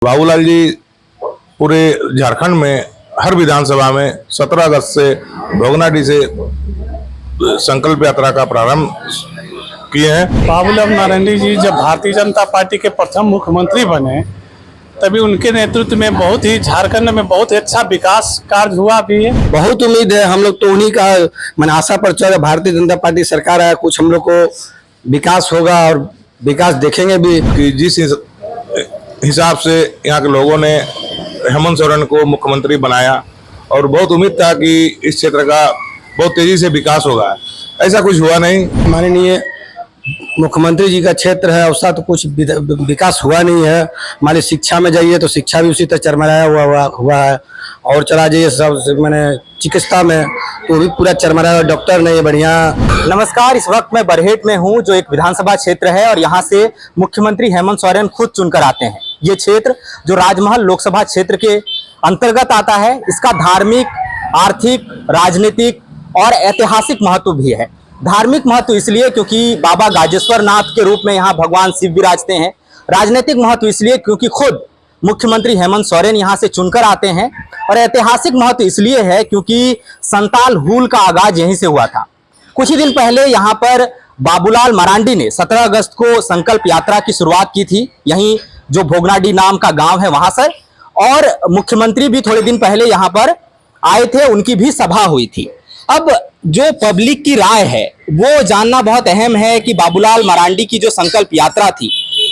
बाबूलाल जी पूरे झारखंड में हर विधानसभा में 17 अगस्त से भोगनाडीह से संकल्प यात्रा का प्रारंभ किए हैं। बाबूलाल मरांडी जी जब भारतीय जनता पार्टी के प्रथम मुख्यमंत्री बने तभी उनके नेतृत्व में बहुत ही झारखंड में बहुत ही अच्छा विकास कार्य हुआ भी है। बहुत उम्मीद है हम लोग तो उन्हीं का मन आशा पर चल भारतीय जनता पार्टी सरकार है, कुछ हम लोग को विकास होगा और विकास देखेंगे भी। कि जिस हिसाब से यहाँ के लोगों ने हेमंत सोरेन को मुख्यमंत्री बनाया और बहुत उम्मीद था कि इस क्षेत्र का बहुत तेजी से विकास होगा, ऐसा कुछ हुआ नहीं। माननीय मुख्यमंत्री जी का क्षेत्र है, उसका तो कुछ विकास हुआ नहीं है। हमारी शिक्षा में जाइए तो शिक्षा भी उसी तरह चरमराया हुआ है और चला जाइए सब मैंने चिकित्सा में तो भी पूरा चरमराया, डॉक्टर नहीं है बढ़िया। नमस्कार, इस वक्त मैं बरहेट में हूं जो एक विधानसभा क्षेत्र है और यहां से मुख्यमंत्री हेमंत सोरेन खुद चुनकर आते हैं। ये क्षेत्र जो राजमहल लोकसभा क्षेत्र के अंतर्गत आता है, इसका धार्मिक, आर्थिक, राजनीतिक और ऐतिहासिक महत्व भी है। धार्मिक महत्व इसलिए क्योंकि बाबा गाजेश्वर नाथ के रूप में यहाँ भगवान शिव विराजते हैं। राजनीतिक महत्व इसलिए क्योंकि खुद मुख्यमंत्री हेमंत सोरेन यहाँ से चुनकर आते हैं और ऐतिहासिक महत्व इसलिए है क्योंकि संताल हुल का आगाज यहीं से हुआ था। कुछ ही दिन पहले यहाँ पर बाबूलाल मरांडी ने 17 अगस्त को संकल्प यात्रा की शुरुआत की थी, यहीं जो भोगनाडीह नाम का गांव है वहां से, और मुख्यमंत्री भी थोड़े दिन पहले यहाँ पर आए थे, उनकी भी सभा हुई थी। अब जो पब्लिक की राय है वो जानना बहुत अहम है कि बाबूलाल मरांडी की जो संकल्प यात्रा थी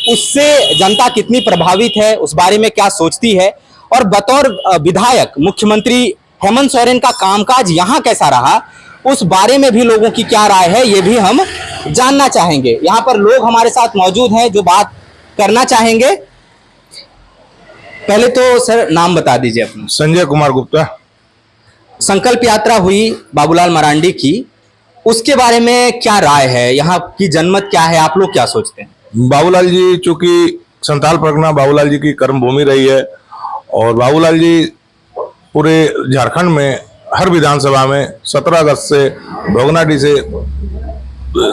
उससे जनता कितनी प्रभावित है, उस बारे में क्या सोचती है, और बतौर विधायक मुख्यमंत्री हेमंत सोरेन का कामकाज यहाँ कैसा रहा, उस बारे में भी लोगों की क्या राय है ये भी हम जानना चाहेंगे। यहाँ पर लोग हमारे साथ मौजूद हैं जो बात करना चाहेंगे। पहले तो सर नाम बता दीजिए अपना। संजय कुमार गुप्ता। संकल्प यात्रा हुई बाबूलाल मरांडी की, उसके बारे में क्या राय है, यहाँ की जनमत क्या है, आप लोग क्या सोचते हैं? बाबूलाल जी चूंकि संताल परगना बाबूलाल जी की कर्मभूमि रही है और बाबूलाल जी पूरे झारखंड में हर विधानसभा में 17 अगस्त से भोगनाडीह से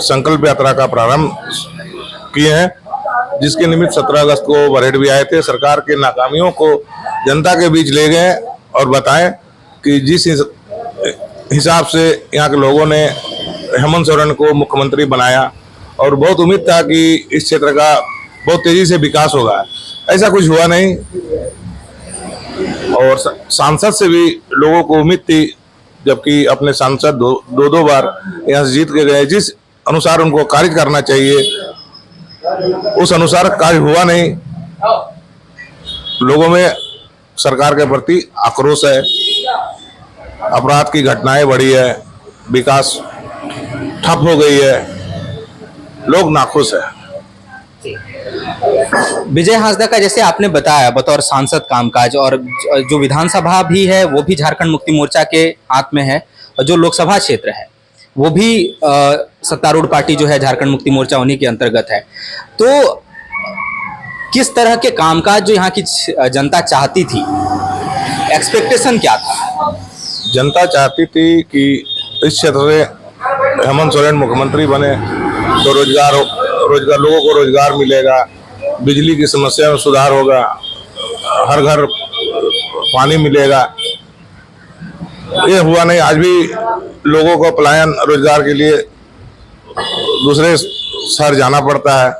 संकल्प यात्रा का प्रारंभ किए हैं, जिसके निमित्त 17 अगस्त को बरहेट भी आए थे। सरकार के नाकामियों को जनता के बीच ले गए और बताएं कि जिस हिसाब से यहाँ के लोगों ने हेमंत सोरेन को मुख्यमंत्री बनाया और बहुत उम्मीद था कि इस क्षेत्र का बहुत तेजी से विकास होगा, ऐसा कुछ हुआ नहीं। और सांसद से भी लोगों को उम्मीद थी, जबकि अपने सांसद दो बार यहाँ से जीत के गए, जिस अनुसार उनको कार्य करना चाहिए उस अनुसार कार्य हुआ नहीं। लोगों में सरकार के प्रति आक्रोश है, अपराध की घटनाएं बढ़ी है, विकास ठप हो गई है, लोग नाखुश है। विजय हांसदा का जैसे आपने बताया बतौर सांसद कामकाज, और जो विधानसभा भी है वो भी झारखंड मुक्ति मोर्चा के हाथ में है, और जो लोकसभा क्षेत्र है वो भी सत्तारूढ़ पार्टी जो है झारखंड मुक्ति मोर्चा उन्हीं के अंतर्गत है। तो किस तरह के कामकाज जो यहाँ की जनता चाहती थी, एक्सपेक्टेशन क्या था? जनता चाहती थी कि इस क्षेत्र से हेमंत सोरेन मुख्यमंत्री बने तो रोजगार लोगों को रोजगार मिलेगा, बिजली की समस्या में सुधार होगा, हर घर पानी मिलेगा। ये हुआ नहीं। आज भी लोगों को पलायन रोजगार के लिए दूसरे शहर जाना पड़ता है।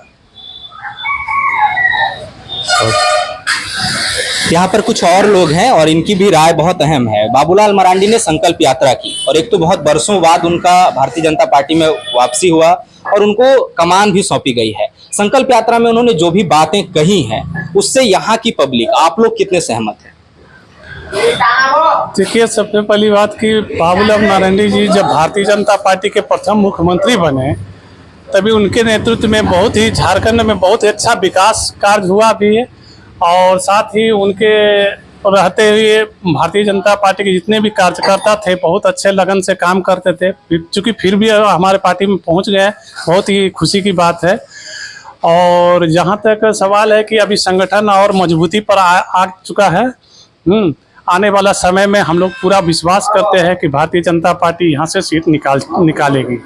यहाँ पर कुछ और लोग हैं और इनकी भी राय बहुत अहम है। बाबूलाल मरांडी ने संकल्प यात्रा की और एक तो बहुत बरसों बाद उनका भारतीय जनता पार्टी में वापसी हुआ और उनको कमान भी सौंपी गई है। संकल्प यात्रा में उन्होंने जो भी बातें कही हैं उससे यहाँ की पब्लिक, आप लोग कितने सहमत हैं? देखिए, सबसे पहली बात कि बाबूलाल मरांडी जी जब भारतीय जनता पार्टी के प्रथम मुख्यमंत्री बने तभी उनके नेतृत्व में बहुत ही झारखंड में बहुत ही अच्छा विकास कार्य हुआ भी है और साथ ही उनके रहते हुए भारतीय जनता पार्टी के जितने भी कार्यकर्ता थे बहुत अच्छे लगन से काम करते थे। चूँकि फिर भी हमारे पार्टी में पहुंच गए, बहुत ही खुशी की बात है। और जहां तक सवाल है कि अभी संगठन और मजबूती पर आ चुका है, आने वाला समय में हम लोग पूरा विश्वास करते हैं कि भारतीय जनता पार्टी यहाँ से सीट निकालेगी।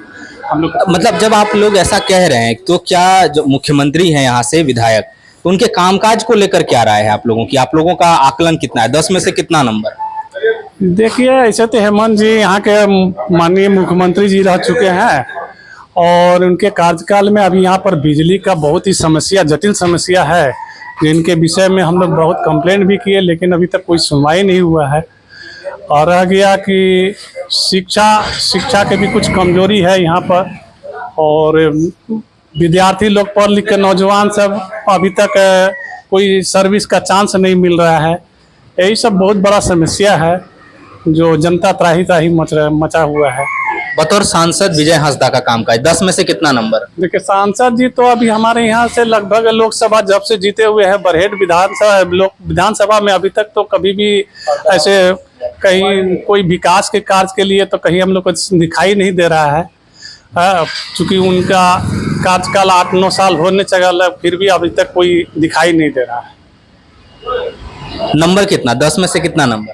हम लोग मतलब जब आप लोग ऐसा कह रहे हैं तो क्या जो मुख्यमंत्री हैं यहाँ से विधायक, तो उनके कामकाज को लेकर क्या राय है आप लोगों की? आप लोगों का आकलन कितना है? 10 में से कितना नंबर? देखिए, ऐसे तो हेमंत जी यहाँ के माननीय मुख्यमंत्री जी रह चुके हैं और उनके कार्यकाल में अभी यहाँ पर बिजली का बहुत ही समस्या, जटिल समस्या है, जिनके विषय में हम लोग बहुत कंप्लेंट भी किए, लेकिन अभी तक कोई सुनवाई नहीं हुआ है। और रह गया कि शिक्षा के भी कुछ कमजोरी है यहाँ पर, और विद्यार्थी लोग पढ़ लिख के नौजवान सब अभी तक कोई सर्विस का चांस नहीं मिल रहा है। यही सब बहुत बड़ा समस्या है जो जनता त्राही मचा हुआ है। बतौर सांसद विजय हांसदा का कामकाज 10 में से कितना नंबर? देखिए, सांसद जी तो अभी हमारे यहाँ से लगभग लोकसभा जब से जीते हुए हैं, बरहेट विधानसभा में अभी तक तो कभी भी ऐसे कहीं कोई विकास के कार्य के लिए तो कहीं हम लोग को दिखाई नहीं दे रहा है। चूंकि उनका कार्यकाल 8-9 साल होने चला, फिर भी अभी तक कोई दिखाई नहीं दे रहा है। नंबर कितना? 10 में से कितना नंबर?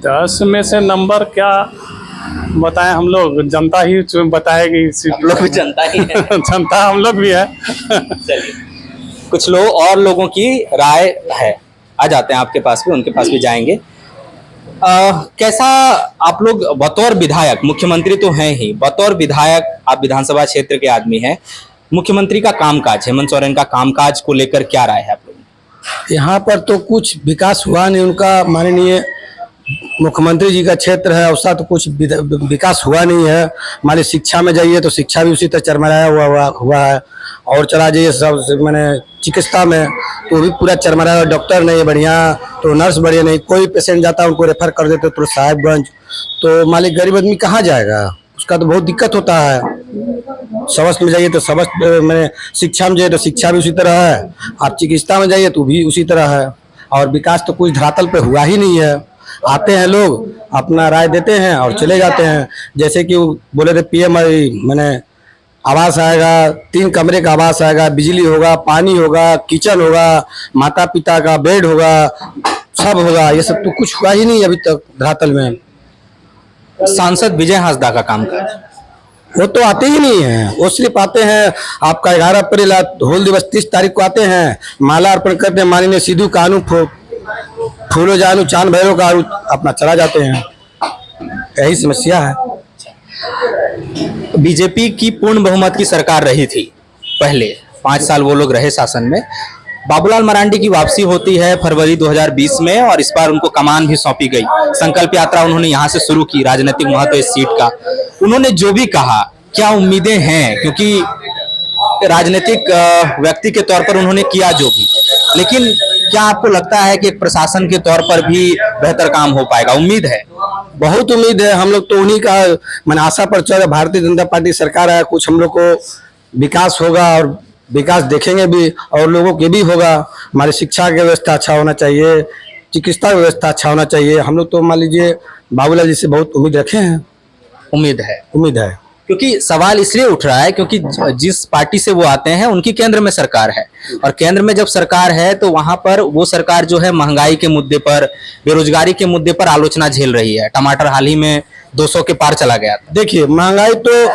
10 में से नंबर क्या बताएं, हम लोग जनता ही बताएगी। लोग भी जनता ही है। जनता हम लोग भी है। कुछ लोग और लोगों की राय है, आ जाते हैं आपके पास भी, उनके पास भी जाएंगे। कैसा आप लोग बतौर विधायक, मुख्यमंत्री तो हैं ही, बतौर विधायक आप विधानसभा क्षेत्र के आदमी हैं, मुख्यमंत्री का कामकाज, हेमंत सोरेन का कामकाज को लेकर क्या राय है आप लोगों? यहाँ पर तो कुछ विकास हुआ नहीं। उनका माननीय मुख्यमंत्री जी का क्षेत्र है, उसका तो कुछ विकास हुआ नहीं है। मान लीजिए शिक्षा में जाइए तो शिक्षा भी उसी तरह चरमराया हुआ है। और चला जाइए सब मैंने चिकित्सा में तो भी पूरा चरमराया। डॉक्टर नहीं बढ़िया तो नर्स बढ़िया नहीं, कोई पेशेंट जाता है उनको रेफर कर देते तो साहिबगंज। तो मालिक गरीब आदमी कहाँ जाएगा, उसका तो बहुत दिक्कत होता है। स्वास्थ्य में जाइए तो स्वास्थ्य मैंने, शिक्षा में जाइए तो शिक्षा भी उसी तरह है। आप चिकित्सा में जाइए तो भी उसी तरह है। और विकास तो कुछ धरातल पे हुआ ही नहीं है। आते हैं लोग, अपना राय देते हैं और चले जाते हैं। जैसे कि वो बोले थे पीएम मैंने आवास आएगा, 3 कमरे का आवास आएगा, बिजली होगा, पानी होगा, किचन होगा, माता पिता का बेड होगा, सब होगा। ये सब तो कुछ हुआ ही नहीं अभी तक धरातल में। सांसद विजय हांसदा का कामकाज? वो तो आते ही नहीं है। वो सिर्फ आते हैं आपका 11 अप्रैल हूल दिवस 30 तारीख को आते हैं, माला अर्पण करते हैं, माननीय सिद्धू कानू फूलो जानू चांद भैरव का, अपना चला जाते हैं। यही समस्या है। बीजेपी की पूर्ण बहुमत की सरकार रही थी पहले, 5 साल वो लोग रहे शासन में। बाबूलाल मरांडी की वापसी होती है फरवरी 2020 में और इस बार उनको कमान भी सौंपी गई। संकल्प यात्रा उन्होंने यहाँ से शुरू की, राजनीतिक महत्व इस सीट का। उन्होंने जो भी कहा, क्या उम्मीदें हैं? क्योंकि राजनीतिक व्यक्ति के तौर पर उन्होंने किया जो भी, लेकिन क्या आपको लगता है कि एक प्रशासन के तौर पर भी बेहतर काम हो पाएगा? उम्मीद है, बहुत उम्मीद है। हम लोग तो उन्हीं का मन आशा पर चल रहे। भारतीय जनता पार्टी सरकार है, कुछ हम लोग को विकास होगा और विकास देखेंगे भी और लोगों के भी होगा। हमारी शिक्षा की व्यवस्था अच्छा होना चाहिए, चिकित्सा की व्यवस्था अच्छा होना चाहिए। हम लोग तो मान लीजिए बाबूलाल जी से बहुत उम्मीद रखे हैं। उम्मीद है। क्योंकि सवाल इसलिए उठ रहा है क्योंकि जिस पार्टी से वो आते हैं उनकी केंद्र में सरकार है, और केंद्र में जब सरकार है तो वहां पर वो सरकार जो है महंगाई के मुद्दे पर, बेरोजगारी के मुद्दे पर आलोचना झेल रही है। टमाटर हाल ही में 200 के पार चला गया। देखिए, महंगाई तो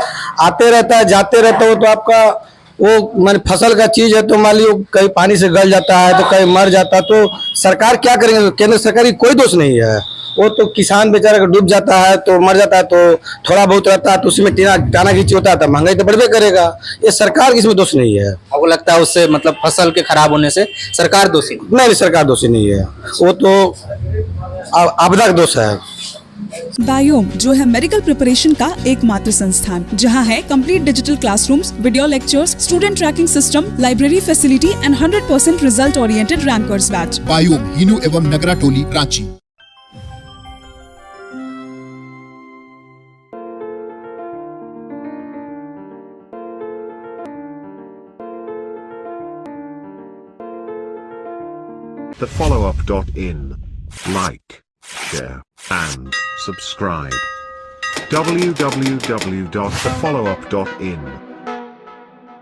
आते रहता है जाते रहता है। वो तो आपका वो मान फसल का चीज है, तो मान लीजिए कहीं पानी से गल जाता है तो कहीं मर जाता है, तो सरकार क्या करेंगे? केंद्र सरकार की कोई दोष नहीं है। वो तो किसान बेचारा डूब जाता है तो मर जाता है, तो थोड़ा बहुत रहता है तो उसमें टाना खींची होता है, तो महंगाई तो बढ़बे करेगा। ये सरकार की इसमें दोष नहीं है। आपको लगता है उससे मतलब फसल के खराब होने से सरकार दोषी? नहीं, सरकार दोषी नहीं है। वो तो आपदा का दोष है। बायोम जो है मेडिकल प्रिपरेशन का एकमात्र संस्थान, जहां है complete digital classrooms, video lectures, student tracking system, library facility and 100% result oriented rankers batch. Biome Hinoo एवं नगरा टोली, Ranchi. thefollowup.in. Like, share, and subscribe. www.thefollowup.in